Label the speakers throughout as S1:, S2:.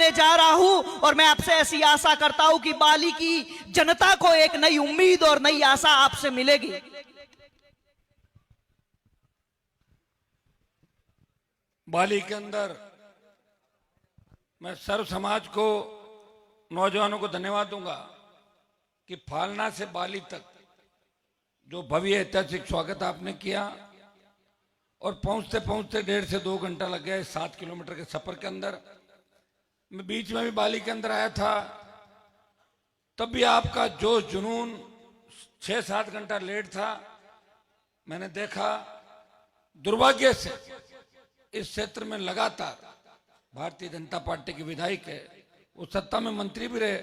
S1: बनाने जा रहा हूं और मैं आपसे ऐसी आशा करता हूं कि बाली की जनता को एक नई उम्मीद और नई आशा आपसे मिलेगी।
S2: बाली के अंदर मैं सर्व समाज को, नौजवानों को धन्यवाद दूंगा कि फालना से बाली तक जो भव्य ऐतिहासिक स्वागत आपने किया और पहुंचते पहुंचते 1.5 से 2 घंटा लग गया 7 किलोमीटर के सफर के अंदर। मैं बीच में भी बाली के अंदर आया था, तब भी आपका जोश जुनून 6-7 घंटा लेट था। मैंने देखा, दुर्भाग्य से इस क्षेत्र में लगातार भारतीय जनता पार्टी के विधायक है, वो सत्ता में मंत्री भी रहे,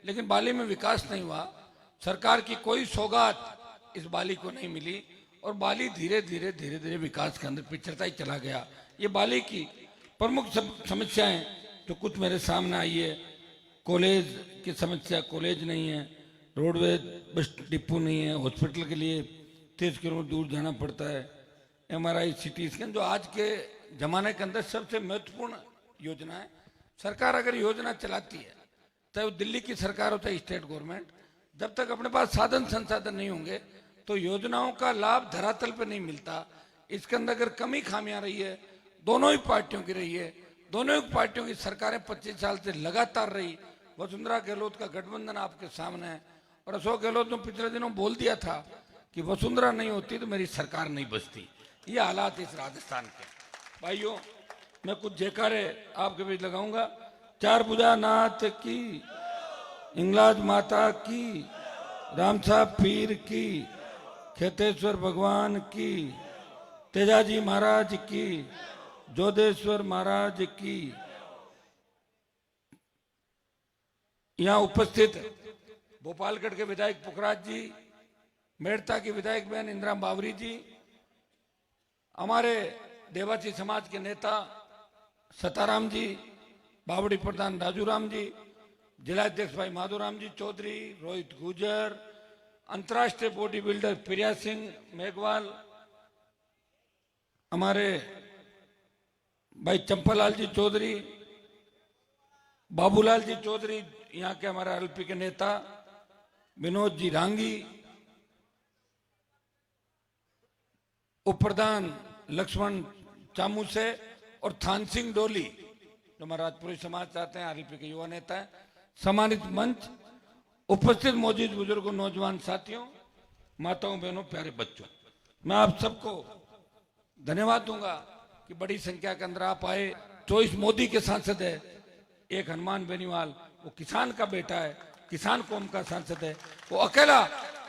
S2: लेकिन बाली में विकास नहीं हुआ। सरकार की कोई सौगात इस बाली को नहीं मिली और बाली धीरे धीरे विकास के अंदर पिछड़ता ही चला गया। ये बाली की प्रमुख समस्याएं जो कुछ मेरे सामने आई है, कॉलेज की समस्या, कॉलेज नहीं है, रोडवेज बस डिपो नहीं है, हॉस्पिटल के लिए 30 किलोमीटर दूर जाना पड़ता है, MRI CT स्कैन, जो आज के जमाने के अंदर सबसे महत्वपूर्ण योजना है। सरकार अगर योजना चलाती है, चाहे वो दिल्ली की सरकार हो चाहे स्टेट गवर्नमेंट, जब तक अपने पास साधन संसाधन नहीं होंगे तो योजनाओं का लाभ धरातल पे नहीं मिलता। इसके अंदर अगर कमी खामियां रही है, दोनों ही पार्टियों की रही है, दोनों ही पार्टियों की सरकारें 25 साल से लगातार रही। वसुंधरा गहलोत का गठबंधन आपके सामने है और अशोक गहलोत ने पिछले दिनों बोल दिया था कि वसुंधरा नहीं होती तो मेरी सरकार नहीं बचती। ये हालात इस राजस्थान के। भाइयों, मैं कुछ जयकारे आपके बीच लगाऊंगा। चार भुजानाथ की, हिंगलाज माता की, राम साहब पीर की, खेतेश्वर भगवान की, तेजाजी महाराज की, जोधेश्वर महाराज की। यहाँ उपस्थित भोपालगढ़ के विधायक पुखराज जी, मेड़ता की विधायक बहन इंदिरा बावरी जी, हमारे देवासी समाज के नेता सताराम जी, बावड़ी प्रधान राजूराम जी, जिलाध्यक्ष भाई माधुराम जी चौधरी, रोहित गुजर, अंतर्राष्ट्रीय बॉडी बिल्डर प्रिया सिंह मेघवाल, हमारे भाई चंपालाल जी चौधरी, बाबूलाल जी चौधरी, यहाँ के हमारे LP के नेता विनोद जी रांगी, उप प्रधान लक्ष्मण चामू से और थान सिंह डोली जो हमारा राजपुरी समाज चाहते हैं, RLP के युवा नेता है। सम्मानित मंच, उपस्थित मौजूद बुजुर्गों, नौजवान साथियों, माताओं बहनों, प्यारे बच्चों, मैं आप सबको धन्यवाद दूंगा कि बड़ी संख्या के अंदर आप आए। 24 मोदी के सांसद है, एक हनुमान बेनीवाल, वो किसान का बेटा है, किसान कौम का सांसद है, वो अकेला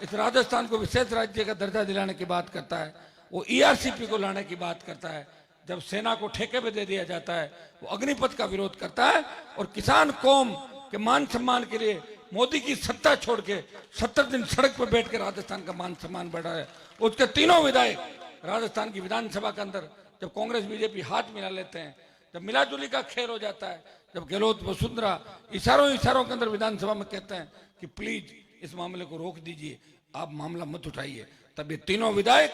S2: इस राजस्थान को विशेष राज्य का दर्जा दिलाने की बात करता है, वो ERCP को लाने की बात करता है। जब सेना को ठेके पे दे दिया जाता है, वो अग्निपथ का विरोध करता है और किसान कौम के मान सम्मान के लिए मोदी की सत्ता छोड़ के 70 दिन सड़क पर बैठ के राजस्थान का मान सम्मान बढ़ा है। उसके तीनों विधायक राजस्थान की विधानसभा के अंदर जब कांग्रेस BJP हाथ मिला लेते हैं, जब मिलाजुली का खेल हो जाता है, जब गहलोत वसुंधरा इशारों के अंदर विधानसभा में कहते हैं कि प्लीज इस मामले को रोक दीजिए, आप मामला मत उठाइए, तब ये तीनों विधायक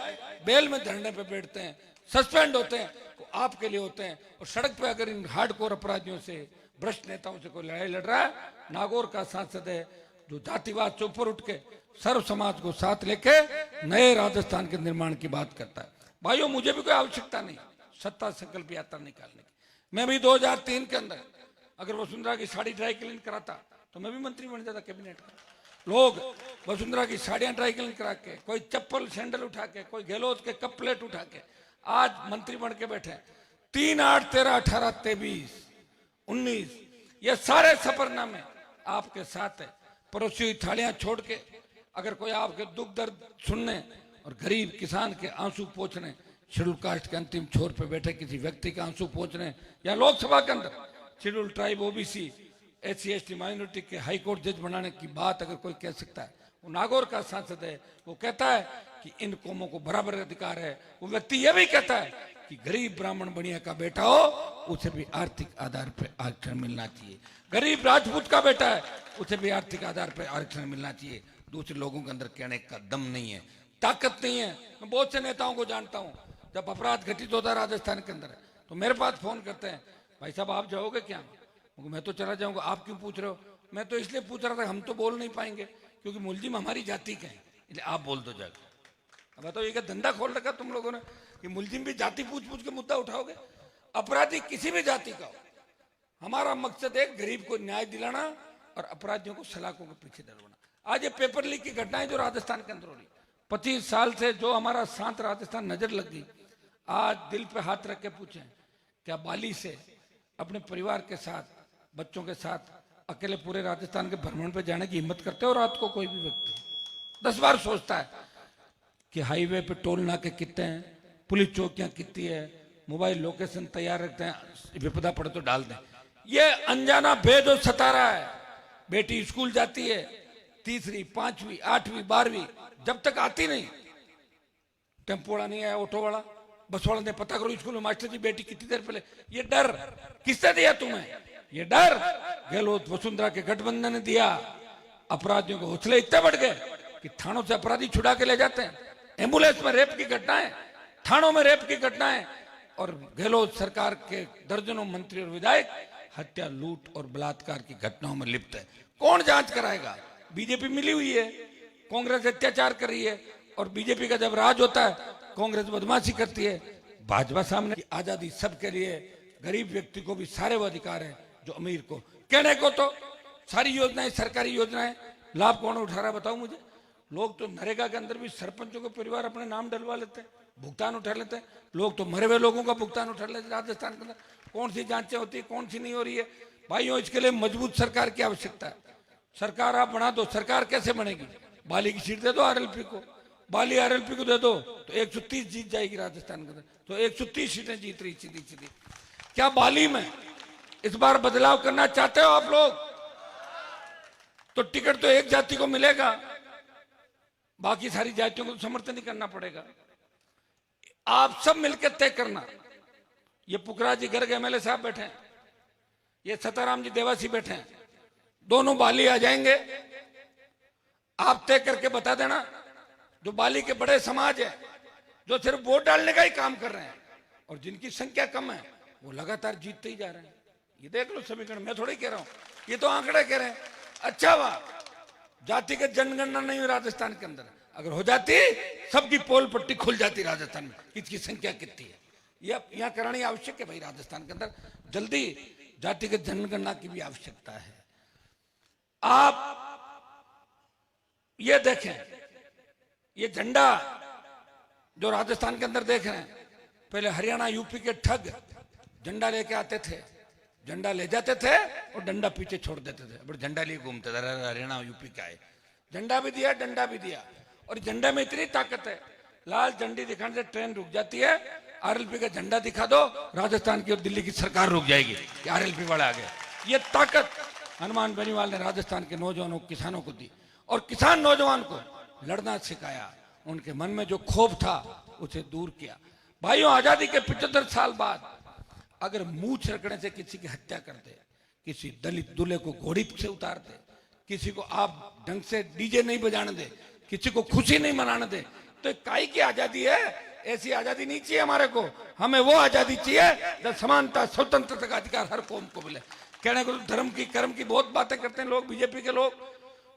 S2: बेल में धरने पे बैठते हैं, सस्पेंड होते हैं, वो आपके लिए होते हैं। और सड़क पे अगर इन हार्डकोर अपराधियों से, भ्रष्ट नेताओं से कोई लड़ाई लड़ रहा है, नागौर का सांसद है जो जातिवाद से ऊपर उठ के सर्व समाज को साथ लेके नए राजस्थान के निर्माण की बात करता है। भाइयों, मुझे भी कोई आवश्यकता नहीं सत्ता संकल्प यात्रा निकालने की। मैं भी 2003 के अंदर अगर वसुंधरा की साड़ी ड्राई क्लीन कराता तो मैं भी मंत्री बन जाता कैबिनेट का। लोग वसुंधरा की साड़ियां ड्राई क्लीन करा के, कोई चप्पल सैंडल उठा के, कोई गहलोत के कप प्लेट उठा के आज मंत्री बन के बैठे। 3, 8, 13, 18, 23, 19 ये सारे सफरनामे आपके साथ है। पड़ोसी हुई थालियां छोड़ के अगर कोई आपके दुख दर्द सुनने और गरीब किसान के आंसू पोंछने, शेड्यूल कास्ट के अंतिम छोर पे बैठे किसी व्यक्ति के आंसू पोंछने, या लोकसभा के अंदर schedule tribe OBC SC ST minority के हाईकोर्ट जज बनाने की बात अगर कोई कह सकता है, वो नागौर का सांसद है। वो कहता है कि इन कौमों को बराबर अधिकार है। वो व्यक्ति ये भी कहता है कि गरीब ब्राह्मण बनिया का बेटा हो उसे भी आर्थिक आधार पर आरक्षण मिलना चाहिए, गरीब राजपूत का बेटा है उसे भी आर्थिक आधार पर आरक्षण मिलना चाहिए। दूसरे लोगों के अंदर कहने का दम नहीं है, ताकत नहीं है। मैं बहुत से नेताओं को जानता हूं, जब अपराध घटित होता है राजस्थान के अंदर तो मेरे पास फोन करते हैं, भाई साहब आप जाओगे क्या? मैं तो चला जाऊंगा, आप क्यों पूछ रहे हो? मैं तो इसलिए पूछ रहा था, हम तो बोल नहीं पाएंगे क्योंकि मुलजिम हमारी जाति के हैं, इसलिए आप बोल दो जाकर। अब बताओ, ये क्या धंधा खोल रखा तुम लोगों ने कि मुलजिम भी जाति पूछ पूछ के मुद्दा उठाओगे? अपराधी किसी भी जाति का हो, हमारा मकसद है गरीब को न्याय दिलाना और अपराधियों को सलाखों के पीछे डलवाना। आज ये पेपर लीक की घटनाएं जो राजस्थान के अंदर हो रही, 25 साल से जो हमारा शांत राजस्थान नजर लग गई, आज दिल पे हाथ रख के पूछें, क्या बाली से अपने परिवार के साथ, बच्चों के साथ अकेले पूरे राजस्थान के भ्रमण पे जाने की हिम्मत करते हो? रात को कोई भी व्यक्ति 10 बार सोचता है कि हाईवे पे टोल नाके कितने हैं, पुलिस चौकियां कितनी है, मोबाइल लोकेशन तैयार रखते हैं, विपदा पड़े तो डाल दें। ये अनजाना भेद और सता रहा है। बेटी स्कूल जाती है, तीसरी, 5वीं, 8वीं, 12वीं, जब तक आती नहीं, टेम्पो वाला नहीं आया, ऑटो वाला, बस वाला ने पता करो स्कूल में मास्टर जी बेटी कितनी देर पहले। ये डर किसने दिया तुम्हें? ये डर गहलोत वसुंधरा के गठबंधन ने दिया। अपराधियों के हौसले इतने बढ़ गए कि थानों से अपराधी छुड़ा के ले जाते हैं। एम्बुलेंस में रेप की घटनाएं, थानों में रेप की घटनाएं, और गहलोत सरकार के दर्जनों मंत्री और विधायक हत्या, लूट और बलात्कार की घटनाओं में लिप्त है। कौन जांच कराएगा? बीजेपी मिली हुई है, कांग्रेस अत्याचार कर रही है, और बीजेपी का जब राज होता है कांग्रेस बदमाशी करती है। भाजपा सामने आजादी सबके लिए, गरीब व्यक्ति को भी सारे वो अधिकार है जो अमीर को। कहने को तो सारी योजनाएं, सरकारी योजनाएं, लाभ कौन उठा रहा है बताओ मुझे? लोग तो नरेगा के अंदर भी सरपंचों के परिवार अपने नाम डलवा लेते हैं, भुगतान उठा लेते हैं। लोग तो मरे हुए लोगों का भुगतान उठा लेते हैं राजस्थान के अंदर। कौन सी जांचें होती है, कौन सी नहीं हो रही है? भाइयों, इसके लिए मजबूत सरकार की आवश्यकता है। सरकार आप बना दो। सरकार कैसे बनेगी? बाली की सीट दे दो आरएलपी को, बाली आरएलपी को दे दो तो 130 जीत जाएगी राजस्थान के अंदर। तो 130 सीटें जीत रही सीधी सीधी। क्या बाली में इस बार बदलाव करना चाहते हो आप लोग? तो टिकट तो एक जाति को मिलेगा, बाकी सारी जातियों को तो समर्थन ही करना पड़ेगा। आप सब मिलकर तय करना। ये पुखराज जी गर्ग एमएलए साहब बैठे हैं, ये सताराम जी देवासी बैठे हैं, दोनों बाली आ जाएंगे। आप तय करके बता देना, जो बाली के बड़े समाज है, जो सिर्फ वोट डालने का ही काम कर रहे हैं और जिनकी संख्या कम है, वो लगातार जीतते ही जा रहे हैं। ये देख लो समीकरण, मैं थोड़ी कह रहा हूं, ये तो आंकड़े कह रहे हैं। अच्छा वाह, जातिगत जनगणना नहीं हुई राजस्थान के अंदर। अगर हो जाती, सबकी पोल पट्टी खुल जाती राजस्थान में, किसकी संख्या कितनी है। यह यहाँ करानी आवश्यक है भाई। राजस्थान के अंदर जल्दी जातिगत जनगणना की भी आवश्यकता है। आप ये देखें, ये झंडा जो राजस्थान के अंदर देख रहे हैं, पहले हरियाणा यूपी के ठग झंडा लेके आते थे, झंडा ले जाते थे और डंडा पीछे छोड़ देते थे, बट झंडा लिए घूमते थे। हरियाणा यूपी का है, झंडा भी दिया, डंडा भी दिया, और झंडा में इतनी ताकत है, लाल झंडी दिखाने से ट्रेन रुक जाती है। आरएलपी का झंडा दिखा दो, राजस्थान की और दिल्ली की सरकार रुक जाएगी कि आरएलपी वाले आ गए। ये ताकत हनुमान बेनीवाल ने राजस्थान के नौजवानों, किसानों को दी, और किसान नौजवान को लड़ना सिखाया। उनके मन में जो क्षोभ था उसे दूर किया। भाइयों, आजादी के 75 साल बाद अगर मुंह छिड़कने से किसी की हत्या कर दे, किसी दलित दूल्हे को घोड़ी से उतार दे, किसी को आप ढंग से डीजे नहीं बजाने दे, किसी को खुशी नहीं मनाने दे, तो काई की आजादी है? ऐसी आजादी नहीं चाहिए हमारे को। हमें वो आजादी चाहिए जब समानता, स्वतंत्रता का अधिकार हर कौम को मिले। कहने को धर्म की, कर्म की बहुत बातें करते हैं लोग, बीजेपी के लोग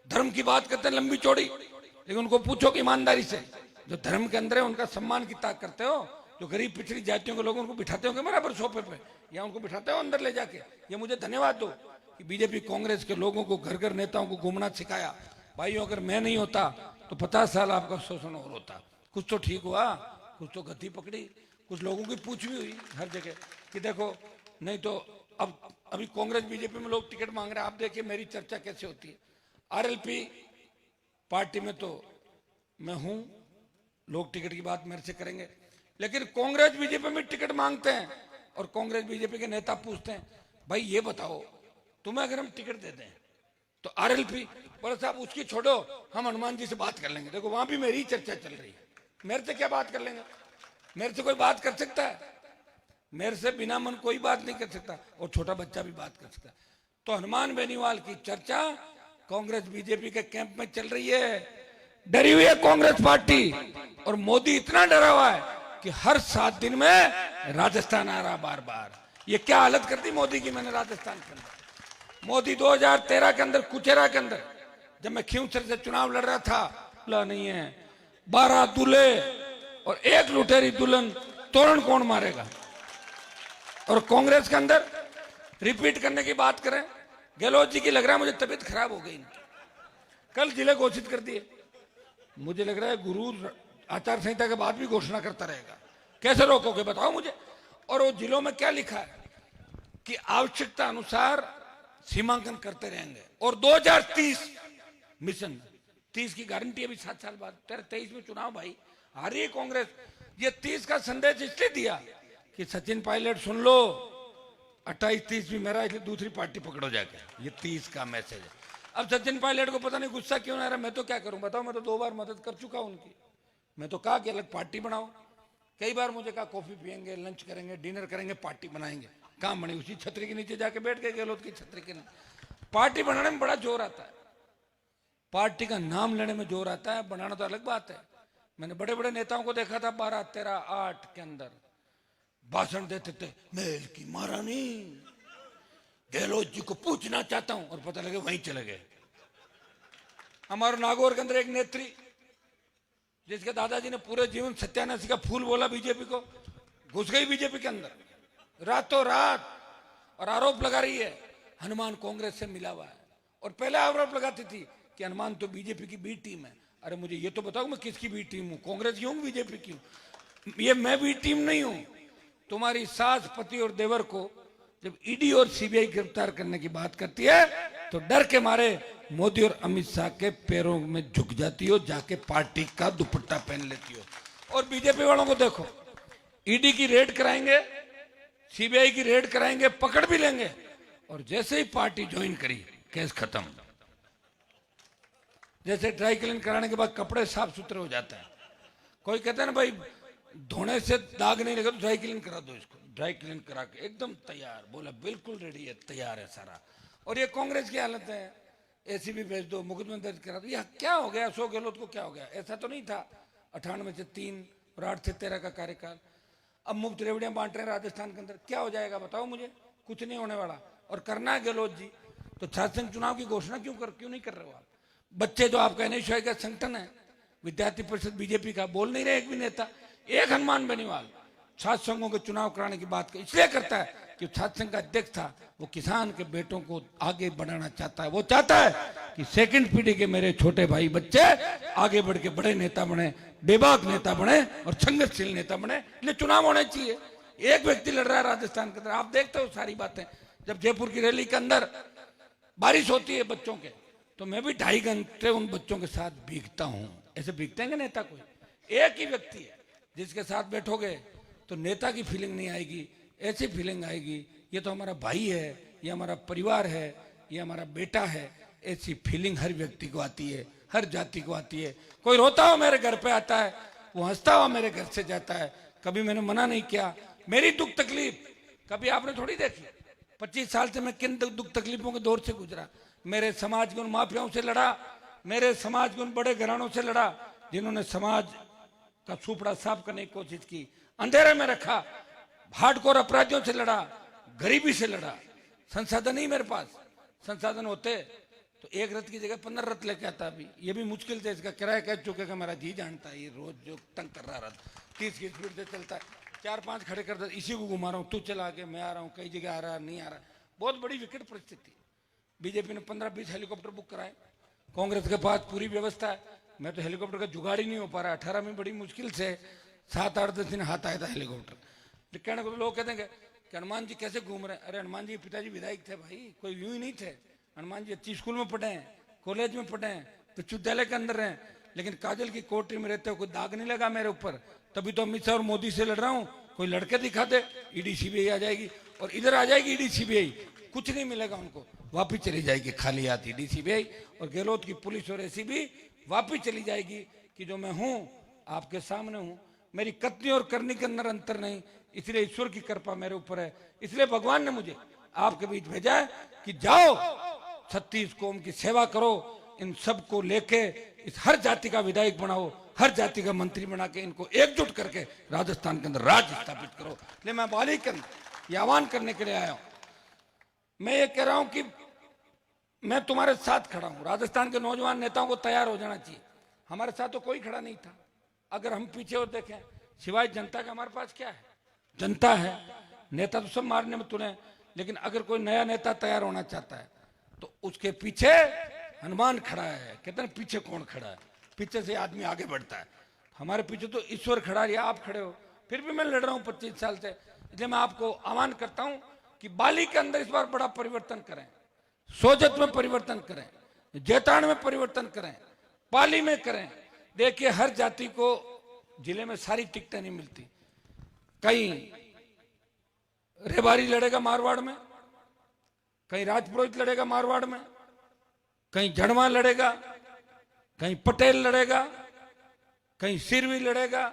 S2: धर्म की बात करते हैं लंबी चौड़ी, लेकिन उनको पूछो कि ईमानदारी से जो धर्म के अंदर है उनका सम्मान कितना करते हो? जो गरीब पिछड़ी जातियों के लोग, उनको बिठाते हो बराबर सोफे पे, या उनको बिठाते हो अंदर ले जाके? ये मुझे धन्यवाद दो कि बीजेपी कांग्रेस के लोगों को, घर घर नेताओं को घूमना सिखाया। भाइयों, अगर मैं नहीं होता तो 50 साल आपका शोषण और होता। कुछ तो ठीक हुआ, कुछ तो गति पकड़ी, कुछ लोगों की पूछ भी हुई हर जगह कि देखो, नहीं तो अब अभी कांग्रेस बीजेपी में लोग टिकट मांग रहे हैं। आप देखिए मेरी चर्चा कैसे होती है। आरएलपी पार्टी में तो मैं हूं, लोग टिकट की बात मेरे से करेंगे, लेकिन कांग्रेस बीजेपी में टिकट मांगते हैं और कांग्रेस बीजेपी के नेता पूछते हैं, भाई ये बताओ तुम्हें अगर हम टिकट दे दें तो आरएलपी, बोले साहब उसकी छोड़ो, हम हनुमान जी से बात कर लेंगे। देखो वहां भी मेरी चर्चा चल रही है। मेरे से क्या बात कर लेंगे? मेरे से कोई बात कर सकता है? मेरे से बिना मन कोई बात नहीं कर सकता, और छोटा बच्चा भी बात कर सकता है। तो हनुमान बेनीवाल की चर्चा कांग्रेस बीजेपी के कैंप में चल रही है। डरी हुई है कांग्रेस पार्टी, और मोदी इतना डरा हुआ है कि हर 7 दिन में राजस्थान आ रहा बार बार। ये क्या हालत कर दी मोदी की मैंने राजस्थान के अंदर। मोदी 2013 के अंदर कुचेरा के अंदर जब मैं खींवसर से चुनाव लड़ रहा था, बोला नहीं है 12 दूल्हे और 1 लुटेरी दुल्हन, तोरण कौन मारेगा। और कांग्रेस के अंदर रिपीट करने की बात करें, गहलोत जी की लग रहा है मुझे तबीयत खराब हो गई, कल जिले घोषित कर दिए। मुझे लग रहा है गुरु आचार संहिता के बाद भी घोषणा करता रहेगा, कैसे रोकोगे बताओ मुझे। और वो जिलों में क्या लिखा है कि आवश्यकता अनुसार सीमांकन करते रहेंगे। और 2030 मिशन, 30 की गारंटी अभी 7 साल बाद, 23 में चुनाव भाई हारी है कांग्रेस। ये 30 का संदेश इसलिए दिया कि सचिन पायलट सुन लो, 28-30 भी मेरा, इसलिए दूसरी पार्टी पकड़ो जाके, ये 30 का मैसेज है। अब सचिन पायलट को पता नहीं गुस्सा क्यों आ रहा है, मैं तो क्या करूं बताओ, मैं तो 2 बार मदद कर चुका हूं उनकी। मैं तो कहा कि अलग पार्टी बनाओ, कई बार मुझे कहा कॉफी पियेंगे, लंच करेंगे, डिनर करेंगे, पार्टी बनाएंगे, काम बनी उसी छतरी के नीचे जाके बैठ गए, गहलोत की छतरी के नीचे। पार्टी बनाने में बड़ा जोर आता है, पार्टी का नाम लेने में जोर आता है, बनाना तो अलग बात है। मैंने बड़े बड़े नेताओं को देखा था 12, 13, 8 के अंदर भाषण देते थे, महल की महारानी गहलोत जी को पूछना चाहता हूं, और पता लगे वहीं चले गए। हमारे नागौर के अंदर एक नेत्री जिसके दादाजी ने पूरे जीवन सत्यानाशी का फूल बोला बीजेपी को, घुस गई बीजेपी के अंदर रातों रात, और आरोप लगा रही है हनुमान कांग्रेस से मिला हुआ है। और पहले आरोप लगाती थी कि हनुमान तो बीजेपी की बी टीम है। अरे मुझे ये तो बताओ मैं किसकी बी टीम हूं, कांग्रेस की हूं बीजेपी की हूं? ये मैं बी टीम नहीं हूं। तुम्हारी सास, पति और देवर को जब ईडी और सीबीआई गिरफ्तार करने की बात करती है तो डर के मारे मोदी और अमित शाह के पैरों में झुक जाती हो, जाके पार्टी का दुपट्टा पहन लेती हो। और बीजेपी वालों को देखो, ईडी की रेड कराएंगे, सीबीआई की रेड कराएंगे, पकड़ भी लेंगे, और जैसे ही पार्टी ज्वाइन करी केस खत्म। जैसे ड्राई क्लीन कराने के बाद कपड़े साफ सुथरे हो जाते हैं। कोई कहता है ना भाई धोने से दाग नहीं लगा तो ड्राई क्लीन करा दो इसको, ड्राई क्लीन करा के एकदम तैयार, बोला बिल्कुल रेडी है, तैयार है सारा। और ये कांग्रेस की हालत है, एसीबी भेज दो, मुकदमा दर्ज करा दो। यह क्या हो गया, अशोक गहलोत को क्या हो गया? ऐसा तो नहीं था 98 से 3 और 8 से 13 का कार्यकाल। अब मुफ्त रेवड़ियां बांट रहे हैं राजस्थान के अंदर, क्या हो जाएगा बताओ मुझे? कुछ नहीं होने वाला। और करना है गहलोत जी तो छात्र संघ चुनाव की घोषणा क्यों नहीं कर रहे हो आप? बच्चे जो आपका एनएसयूआई का संगठन है, विद्यार्थी परिषद बीजेपी का, बोल नहीं रहे एक भी नेता। एक हनुमान बेनीवाल छात्र संघों के चुनाव कराने की बात इसलिए करता है कि छात्र संघ का अध्यक्ष था, वो किसान के बेटों को आगे बढ़ाना चाहता है। वो चाहता है कि सेकंड पीढ़ी के मेरे छोटे भाई बच्चे आगे बढ़ के बड़े नेता बने, बेबाक नेता बने और संघर्षशील नेता बने। इसलिए चुनाव होने चाहिए। एक व्यक्ति लड़ रहा है राजस्थान के अंदर, आप देखते हो सारी बातें। जब जयपुर की रैली के अंदर बारिश होती है बच्चों के, तो मैं भी 2.5 घंटे उन बच्चों के साथ भीगता हूं। ऐसे भीगते हैं नेता कोई? एक ही व्यक्ति है जिसके साथ बैठोगे तो नेता की फीलिंग नहीं आएगी, ऐसी फीलिंग आएगी ये तो हमारा भाई है, ये हमारा परिवार है, ये हमारा बेटा है। ऐसी फीलिंग हर व्यक्ति को आती है, हर जाति को आती है। कोई रोता हो मेरे घर पे आता है, वो हंसता हुआ मेरे घर से जाता है। कभी मैंने मना नहीं किया। मेरी दुख तकलीफ कभी आपने थोड़ी देखी। 25 साल से मैं किन दुख तकलीफों के दौर से गुजरा। मेरे समाज के उन माफियाओं से लड़ा, मेरे समाज के उन बड़े घरानों से लड़ा जिन्होंने समाज का सुपड़ा साफ करने की कोशिश की, अंधेरे में रखा, हार्डकोर अपराधियों से लड़ा, गरीबी से लड़ा। संसाधन ही मेरे पास, संसाधन होते तो एक रथ की जगह 15 रथ लेके आता। अभी ये भी मुश्किल से इसका किराया कह चुके मेरा जी जानता है। ये रोज जो तंग कर रहा रथ 30 की स्पीड से चलता है, 4-5 खड़े कर दे, इसी को घुमा रहा हूँ, तू चला के मैं आ रहा हूँ, कई जगह आ रहा नहीं आ रहा। बहुत बड़ी विकट परिस्थिति। बीजेपी ने 15-20 हेलीकॉप्टर बुक कराए, कांग्रेस के पास पूरी व्यवस्था है। मैं तो हेलीकॉप्टर का जुगाड़ ही नहीं हो पा रहा। 18 में बड़ी मुश्किल से 7-8-10 दिन हाथ आया था हेलीकॉप्टर। कहने को लोग कहते हैं कि हनुमान जी कैसे घूम रहे हैं। अरे हनुमान जी पिताजी विधायक थे भाई, कोई यूं ही नहीं थे। हनुमान जी अच्छी स्कूल में पढ़े हैं, कॉलेज में पढ़े हैं, विश्वविद्यालय के अंदर हैं, लेकिन काजल की कोठरी में रहते हो कोई दाग नहीं लगा मेरे ऊपर। तभी तो अमित शाह और मोदी से लड़ रहा हूँ। कोई लड़के दिखा दे, ईडी सीबीआई आ जाएगी, और इधर आ जाएगी ईडी सीबीआई, कुछ नहीं मिलेगा उनको, वापिस चली जाएगी खाली हाथ ईडी सीबीआई। और गहलोत की पुलिस और एसीबी वापिस चली जाएगी कि जो मैं हूं आपके सामने हूं, मेरी कथनी और करनी के अंदर अंतर नहीं। इसलिए ईश्वर की कृपा मेरे ऊपर है, इसलिए भगवान ने मुझे आपके बीच भेजा है कि जाओ 36 कौम की सेवा करो, इन सब को लेके इस हर जाति का विधायक बनाओ, हर जाति का मंत्री बना के इनको एकजुट करके राजस्थान के अंदर राज स्थापित करो। इसलिए मैं बाली के अंदर ये आह्वान करने के लिए आया हूं। मैं ये कह रहा हूं कि मैं तुम्हारे साथ खड़ा हूं। राजस्थान के नौजवान नेताओं को तैयार हो जाना चाहिए। हमारे साथ तो कोई खड़ा नहीं था। अगर हम पीछे और देखें, सिवाय जनता के हमारे पास क्या है? जनता है। नेता तो सब मारने में तुले, लेकिन अगर कोई नया नेता तैयार होना चाहता है तो उसके पीछे हनुमान खड़ा है। कहते हैं पीछे कौन खड़ा है? पीछे से आदमी आगे बढ़ता है। हमारे पीछे तो ईश्वर खड़ा है, या आप खड़े हो। फिर भी मैं लड़ रहा हूं 25 साल से। इसलिए मैं आपको आह्वान करता हूं कि बाली के अंदर इस बार बड़ा परिवर्तन करें, सोजत में परिवर्तन करें, जैतान में परिवर्तन करें, पाली में करें। देखिए, हर जाति को जिले में सारी टिकटें नहीं मिलती। कहीं रेबारी लड़ेगा मारवाड़ में, कहीं राजपुरोहित लड़ेगा मारवाड़ में, कहीं जड़वा लड़ेगा, कहीं पटेल लड़ेगा, कहीं सिरवी लड़ेगा,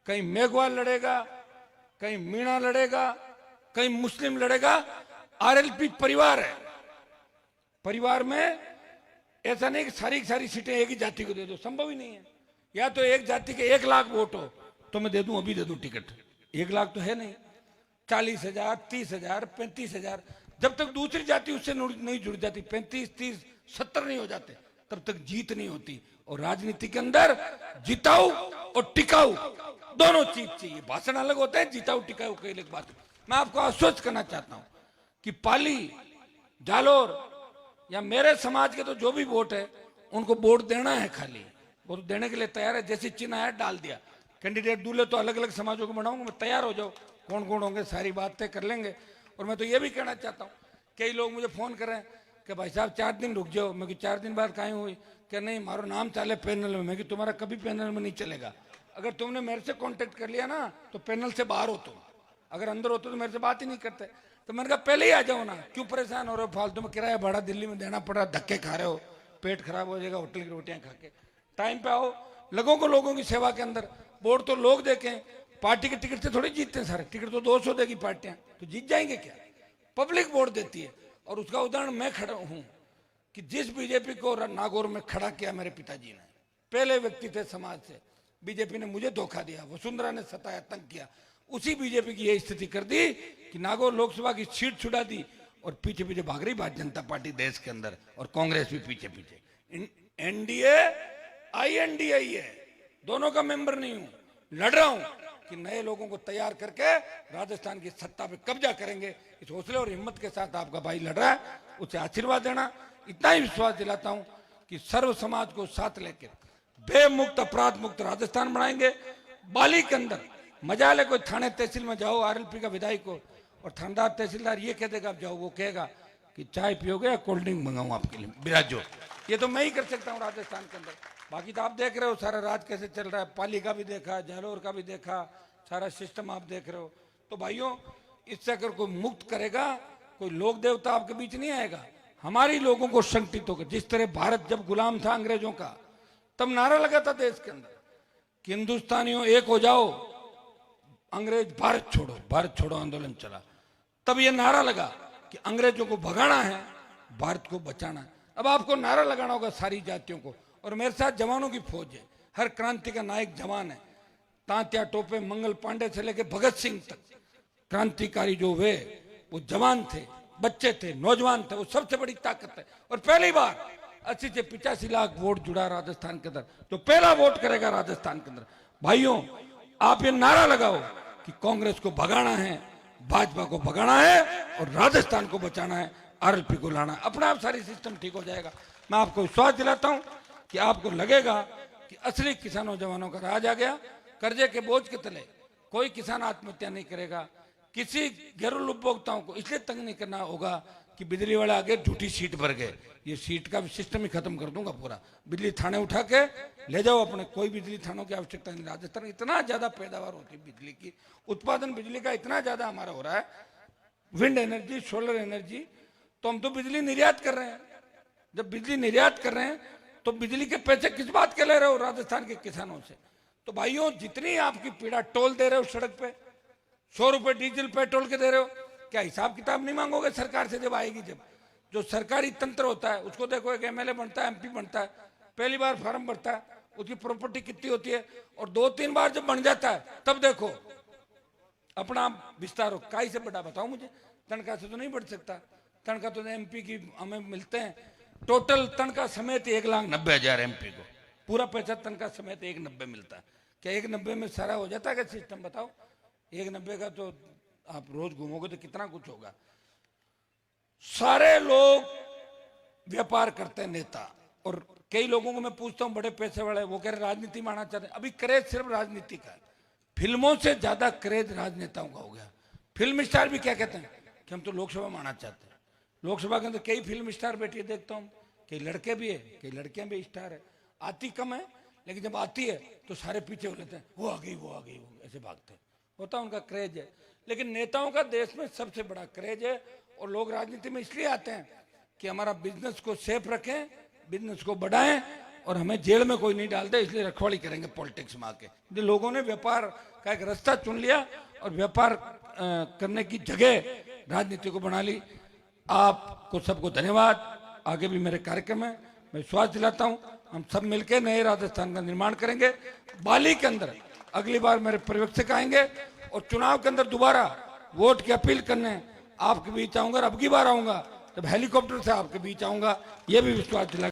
S2: कहीं मेघवाल लड़ेगा, कहीं मीणा लड़ेगा, कहीं मुस्लिम लड़ेगा। आरएलपी परिवार है। परिवार में ऐसा नहीं कि सारी की सारी सीटें एक ही जाति को दे दो, संभव ही नहीं है। या तो एक जाति के 1 लाख वोट हो तो मैं दे दूं, अभी दे दूं टिकट। 1 लाख तो है नहीं। 40,000, 30,000, 35,000, जब तक दूसरी जाति उससे नहीं जुड़ जाती, 35, 30, 70 नहीं हो जाते, तब तक जीत नहीं होती। और राजनीति के अंदर जिताऊ और टिकाऊ दोनों चीज चाहिए। भाषण अलग होते हैं, जिताऊ टिकाऊ कई अलग बात। मैं आपको आश्वस्त करना चाहता हूं कि पाली, जालोर या मेरे समाज के तो जो भी वोट है उनको वोट देना है। खाली वो तो देने के लिए तैयार है। जैसे चिन्ह आया डाल दिया। कैंडिडेट दूल्हे तो अलग अलग समाजों को बनाऊंगा मैं, तैयार हो जाओ। कौन कौन होंगे सारी बातें कर लेंगे। और मैं तो ये भी कहना चाहता हूँ, कई लोग मुझे फोन कर रहे हैं कि भाई साहब 4 दिन रुक जाओ। मैं कि 4 दिन बाद काहे हुई? कि नहीं, मारो नाम चले पैनल में। मैं कि तुम्हारा कभी पैनल में नहीं चलेगा। अगर तुमने मेरे से कांटेक्ट कर लिया ना तो पैनल से बाहर हो तुम। अगर अंदर होते तो मेरे से बात ही नहीं करते। तो मैंने कहा पहले ही आ जाओ ना, क्यों परेशान हो रहे हो? फालतू में किराया भाड़ा दिल्ली में देना पड़ा, धक्के खा रहे हो, पेट खराब हो जाएगा होटल की रोटियां खा के। टाइम पे आओ, लोगों की सेवा के अंदर। वोट तो लोग देखें, पार्टी के टिकट से थोड़ी जीतते हैं सारे। टिकट तो 200 देगी पार्टियां, तो जीत जाएंगे क्या? पब्लिक वोट देती है। और उसका उदाहरण मैं खड़ा हूं कि जिस बीजेपी को नागौर में खड़ा किया मेरे पिताजी ने, पहले व्यक्ति थे समाज से, बीजेपी ने मुझे धोखा दिया, वसुंधरा ने सताया, तंग किया। उसी बीजेपी की यह स्थिति कर दी कि नागौर लोकसभा की सीट छुड़ा दी और पीछे पीछे भाग रही भारतीय जनता पार्टी देश के अंदर, और कांग्रेस भी पीछे पीछे। एनडीए आईएनडीए है, दोनों का मेंबर नहीं हूं। लड़ रहा हूं कि नए लोगों को तैयार करके राजस्थान की सत्ता पे कब्जा करेंगे। इस हौसले और हिम्मत के साथ आपका भाई लड़ रहा है, उसे आशीर्वाद देना। इतना ही विश्वास दिलाता हूं कि सर्व समाज को साथ लेकर बेमुक्त, अपराध मुक्त राजस्थान बनाएंगे। बाली के अंदर मजा ले, कोई थाने तहसील में जाओ, आरएलपी का विधायक को, और थानेदार तहसीलदार ये कह देगा आप जाओ, वो कहेगा कि चाय पियोगे या कोल्ड ड्रिंक मंगाऊं आपके लिए, बिराजो। ये तो मैं ही कर सकता हूं राजस्थान के अंदर। बाकी तो आप देख रहे हो सारा राज कैसे चल रहा है। पाली का भी देखा, जालोर का भी देखा, सारा सिस्टम आप देख रहे हो। तो भाइयों, इससे अगर कोई मुक्त करेगा, कोई लोक देवता आपके बीच नहीं आएगा। हमारी लोगों को संगठित होकर, जिस तरह भारत जब गुलाम था अंग्रेजों का, तब नारा लगा था देश के अंदर कि हिंदुस्तानियों एक हो जाओ, अंग्रेज भारत छोड़ो आंदोलन चला। तब ये नारा लगा कि अंग्रेजों को भगाना है, भारत को बचाना है। अब आपको नारा लगाना होगा सारी जातियों को। और मेरे साथ जवानों की फौज है, हर क्रांति का नायक जवान है। तांत्या टोपे, मंगल पांडे से लेकर भगत सिंह तक क्रांतिकारी जो वे, वो जवान थे, बच्चे थे, नौजवान थे। वो सबसे बड़ी ताकत है। और पहली बार 80 से 85 लाख वोट जुड़ा राजस्थान के अंदर, तो पहला वोट करेगा राजस्थान के अंदर। भाइयों, आप ये नारा लगाओ कि कांग्रेस को भगाना है, भाजपा को भगाना है और राजस्थान को बचाना है, आरएलपी को लाना है। अपने आप सारी सिस्टम ठीक हो जाएगा। मैं आपको विश्वास दिलाता हूं कि आपको लगेगा कि असली किसानों जवानों का राज आ गया। कर्जे के बोझ के तले कोई किसान आत्महत्या नहीं करेगा। किसी घरेलू उपभोक्ताओं को इसलिए तंग नहीं करना होगा कि बिजली वाले आगे झूठी सीट भर गए। ये सीट का सिस्टम ही खत्म कर दूंगा पूरा। बिजली थाने उठा के ले जाओ अपने, कोई बिजली थानों की आवश्यकता नहीं। राजस्थान इतना ज्यादा पैदावार होती है बिजली की, उत्पादन बिजली का इतना ज्यादा हमारा हो रहा है, विंड एनर्जी, सोलर एनर्जी। तो हम तो बिजली निर्यात कर रहे हैं। जब बिजली निर्यात कर रहे हैं तो बिजली के पैसे किस बात के ले रहे हो राजस्थान के किसानों से? तो भाइयों, जितनी आपकी पीड़ा, टोल दे रहे हो सड़क पे, 100 रुपए डीजल पेट्रोल के दे रहे हो, क्या हिसाब किताब नहीं मांगोगे सरकार से जब आएगी? जब जो सरकारी तंत्र होता है उसको देखो, एक एमएलए बनता है, एमपी बनता है, पहली बार फॉर्म भरता है, उसकी प्रॉपर्टी कितनी होती है, और 2-3 बार जब बन जाता है तब देखो अपना विस्तार हो। काई से बड़ा बताओ मुझे, तनख्वाह से तो नहीं बढ़ सकता। तनख्वाह तो एमपी की हमें मिलते हैं, टोटल तनख्वाह समेत 1,90,000 एमपी को, पूरा पैसा तनख्वाह समेत 1,90 मिलता है। क्या 1,90 में सारा हो जाता है क्या सिस्टम, बताओ? 1,90 का तो आप रोज घूमोगे तो कितना कुछ होगा। सारे लोग व्यापार करते हैं नेता, और कई लोगों को मैं पूछता हूं बड़े पैसे वाले, वो कह रहे राजनीति में आना चाहते हैं। अभी क्रेज सिर्फ राजनीति का है, फिल्मों से ज्यादा क्रेज राजनेताओं का हो गया। फिल्म स्टार भी क्या कहते हैं कि हम तो लोकसभा में आना चाहते हैं। लोकसभा के अंदर कई फिल्म स्टार बैठे देखता हूँ, कई लड़के भी है, कई लड़कियां भी स्टार है। आती कम है, लेकिन जब आती है तो सारे पीछे हो लेते हैं, वो आ गई, वो आ गई, वो ऐसे भागते हैं। होता उनका क्रेज है। लेकिन नेताओं का देश में सबसे बड़ा क्रेज है, और लोग राजनीति में इसलिए आते हैं कि हमारा बिजनेस को सेफ रखें, बिजनेस को बढ़ाएं, और हमें जेल में कोई नहीं डालते, इसलिए रखवाली करेंगे पॉलिटिक्स में आके। जो लोगों ने व्यापार का एक रास्ता चुन लिया और व्यापार करने की जगह राजनीति को बना ली। आपको सबको धन्यवाद। आगे भी मेरे कार्यक्रम है, मैं विश्वास दिलाता हूं हम सब मिलकर नए राजस्थान का निर्माण करेंगे। बाली के अंदर अगली बार मेरे पर्यवेक्षक आएंगे, और चुनाव के अंदर दोबारा वोट की अपील करने आपके बीच आऊंगा, और अब की बार आऊंगा जब हेलीकॉप्टर से आपके बीच आऊंगा, ये भी विश्वास दिला।